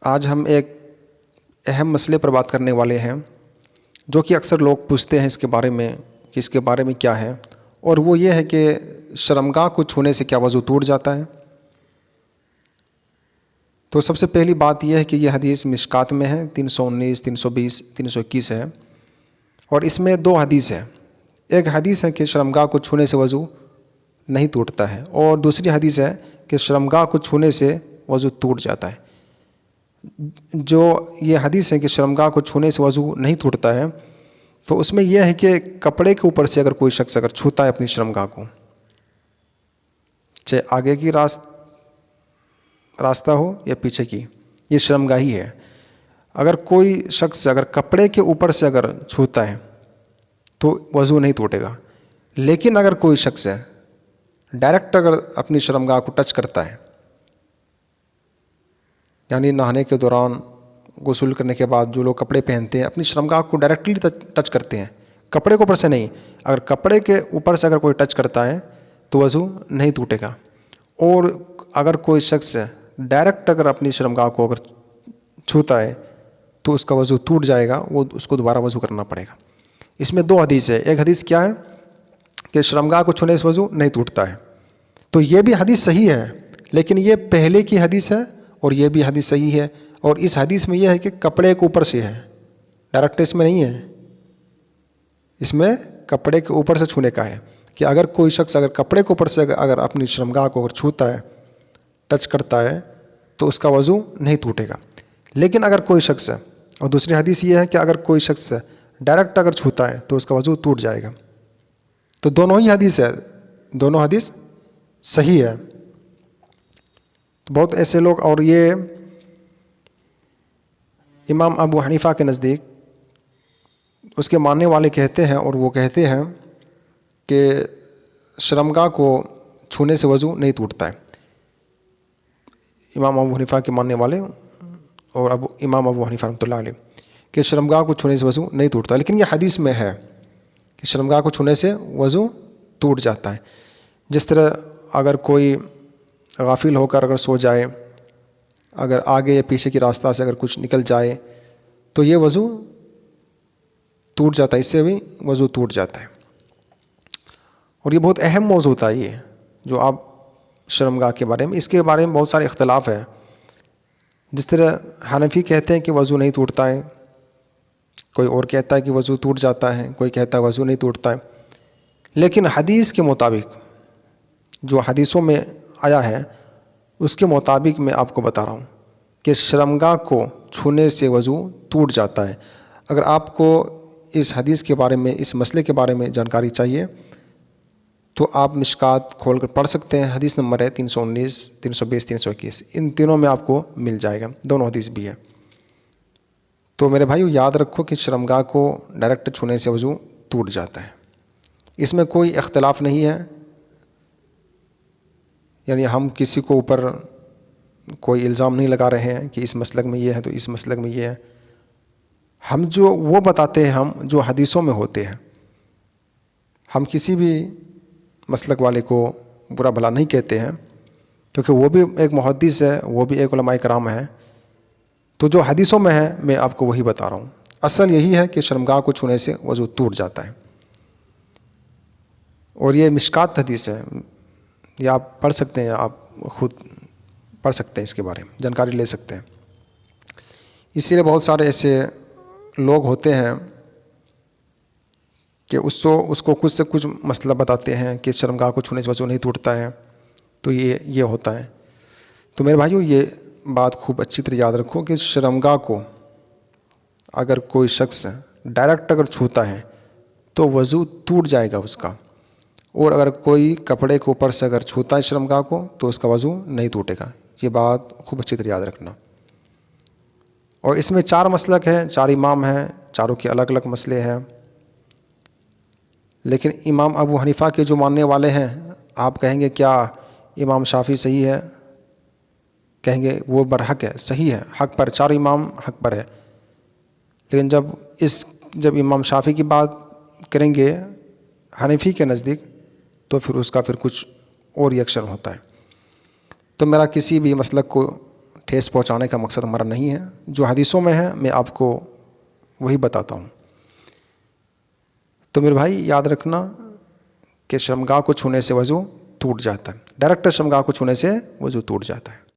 آج ہم ایک اہم مسئلے پر بات کرنے والے ہیں جو کہ اکثر لوگ پوچھتے ہیں اس کے بارے میں کہ اس کے بارے میں کیا ہے، اور وہ یہ ہے کہ شرمگاہ کو چھونے سے کیا وضو ٹوٹ جاتا ہے۔ تو سب سے پہلی بات یہ ہے کہ یہ حدیث مشکات میں ہے، 319، 320، 321 ہے، اور اس میں دو حدیث ہیں۔ ایک حدیث ہے کہ شرمگاہ کو چھونے سے وضو نہیں ٹوٹتا ہے، اور دوسری حدیث ہے کہ شرمگاہ کو چھونے سے وضو ٹوٹ جاتا ہے۔ جو یہ حدیث ہے کہ شرمگاہ کو چھونے سے وضو نہیں ٹوٹتا ہے، تو اس میں یہ ہے کہ کپڑے کے اوپر سے اگر کوئی شخص اگر چھوتا ہے اپنی شرمگاہ کو، چاہے آگے کی راستہ ہو یا پیچھے کی، یہ شرمگاہ ہی ہے۔ اگر کوئی شخص اگر کپڑے کے اوپر سے اگر چھوتا ہے تو وضو نہیں ٹوٹے گا، لیکن اگر کوئی شخص ہے ڈائریکٹ اگر اپنی شرمگاہ کو ٹچ کرتا ہے، یعنی نہانے کے دوران، غسل کرنے کے بعد جو لوگ کپڑے پہنتے ہیں اپنی شرمگاہ کو ڈائریکٹلی ٹچ کرتے ہیں، کپڑے کے اوپر سے نہیں، اگر کپڑے کے اوپر سے اگر کوئی ٹچ کرتا ہے تو وضو نہیں ٹوٹے گا۔ اور اگر کوئی شخص ڈائریکٹ اگر اپنی شرمگاہ کو اگر چھوتا ہے تو اس کا وضو ٹوٹ جائے گا، وہ اس کو دوبارہ وضو کرنا پڑے گا۔ اس میں دو حدیث ہے، ایک حدیث کیا ہے کہ شرمگاہ کو چھونے سے وضو نہیں ٹوٹتا ہے، تو یہ بھی حدیث صحیح ہے، لیکن یہ پہلے کی حدیث ہے اور یہ بھی حدیث صحیح ہے، اور اس حدیث میں یہ ہے کہ کپڑے کے اوپر سے ہے، ڈائریکٹ اس میں نہیں ہے، اس میں کپڑے کے اوپر سے چھونے کا ہے کہ اگر کوئی شخص اگر کپڑے کے اوپر سے اگر اپنی شرمگاہ کو اگر چھوتا ہے، ٹچ کرتا ہے، تو اس کا وضو نہیں ٹوٹے گا۔ لیکن اگر کوئی شخص ہے، اور دوسری حدیث یہ ہے کہ اگر کوئی شخص ڈائریکٹ اگر چھوتا ہے تو اس کا وضو ٹوٹ جائے گا۔ تو دونوں ہی حدیث ہے، دونوں حدیث صحیح ہے۔ تو بہت ایسے لوگ، اور یہ امام ابو حنیفہ کے نزدیک اس کے ماننے والے کہتے ہیں، اور وہ کہتے ہیں کہ شرمگاہ کو چھونے سے وضو نہیں ٹوٹتا ہے، امام ابو حنیفہ کے ماننے والے اور امام ابو حنیفہ رحمۃ اللہ علیہ، کہ شرمگاہ کو چھونے سے وضو نہیں ٹوٹتا، لیکن یہ حدیث میں ہے کہ شرمگاہ کو چھونے سے وضو ٹوٹ جاتا ہے۔ جس طرح اگر کوئی غافل ہو کر اگر سو جائے، اگر آگے یا پیچھے کی راستہ سے اگر کچھ نکل جائے تو یہ وضو ٹوٹ جاتا ہے، اس سے بھی وضو ٹوٹ جاتا ہے۔ اور یہ بہت اہم موضوع ہوتا ہے، یہ جو آپ شرمگاہ کے بارے میں، اس کے بارے میں بہت سارے اختلاف ہیں۔ جس طرح حنفی کہتے ہیں کہ وضو نہیں ٹوٹتا ہے، کوئی اور کہتا ہے کہ وضو ٹوٹ جاتا ہے، کوئی کہتا ہے وضو نہیں ٹوٹتا ہے، لیکن حدیث کے مطابق جو حدیثوں میں آیا ہے اس کے مطابق میں آپ کو بتا رہا ہوں کہ شرمگاہ کو چھونے سے وضو ٹوٹ جاتا ہے۔ اگر آپ کو اس حدیث کے بارے میں، اس مسئلے کے بارے میں جانکاری چاہیے تو آپ مشکات کھول کر پڑھ سکتے ہیں، حدیث نمبر ہے 319، 320، 321، ان تینوں میں آپ کو مل جائے گا، دونوں حدیث بھی ہے۔ تو میرے بھائیو یاد رکھو کہ شرمگاہ کو ڈائریکٹ چھونے سے وضو ٹوٹ جاتا ہے، اس میں کوئی اختلاف نہیں ہے، یعنی ہم کسی کو اوپر کوئی الزام نہیں لگا رہے ہیں کہ اس مسلک میں یہ ہے تو اس مسلک میں یہ ہے، ہم جو وہ بتاتے ہیں، ہم جو حدیثوں میں ہوتے ہیں، ہم کسی بھی مسلک والے کو برا بھلا نہیں کہتے ہیں، کیونکہ وہ بھی ایک محدث ہے، وہ بھی ایک علماء کرام ہے، تو جو حدیثوں میں ہے میں آپ کو وہی بتا رہا ہوں۔ اصل یہی ہے کہ شرمگاہ کو چھونے سے وضو ٹوٹ جاتا ہے، اور یہ مشکات حدیث ہے، یہ آپ پڑھ سکتے ہیں، آپ خود پڑھ سکتے ہیں، اس کے بارے میں جانکاری لے سکتے ہیں۔ اسی لیے بہت سارے ایسے لوگ ہوتے ہیں کہ اس کو کچھ سے کچھ مسئلہ بتاتے ہیں کہ شرمگاہ کو چھونے سے وضو نہیں ٹوٹتا ہے، تو یہ ہوتا ہے۔ تو میرے بھائیو یہ بات خوب اچھی طرح یاد رکھو کہ شرمگاہ کو اگر کوئی شخص ڈائریکٹ اگر چھوتا ہے تو وضو ٹوٹ جائے گا اس کا، اور اگر کوئی کپڑے کے اوپر سے اگر چھوتا ہے شرمگاہ کو تو اس کا وضو نہیں ٹوٹے گا، یہ بات خوب اچھی طرح یاد رکھنا۔ اور اس میں 4 مسلک ہیں، 4 امام ہیں، چاروں کے الگ الگ مسئلے ہیں، لیکن امام ابو حنیفہ کے جو ماننے والے ہیں، آپ کہیں گے کیا امام شافعی صحیح ہے؟ کہیں گے وہ برحق ہے، صحیح ہے، حق پر، 4 امام حق پر ہے، لیکن جب امام شافعی کی بات کریں گے حنفی کے نزدیک تو پھر اس کا کچھ اور ریئیکشن ہوتا ہے۔ تو میرا کسی بھی مسلک کو ٹھیس پہنچانے کا مقصد ہمارا نہیں ہے. جو حدیثوں میں ہے میں آپ کو وہی بتاتا ہوں. تو میرے بھائی یاد رکھنا کہ شرمگاہ کو چھونے سے وضو ٹوٹ جاتا ہے. ڈائریکٹ شرمگاہ کو چھونے سے وضو ٹوٹ جاتا ہے.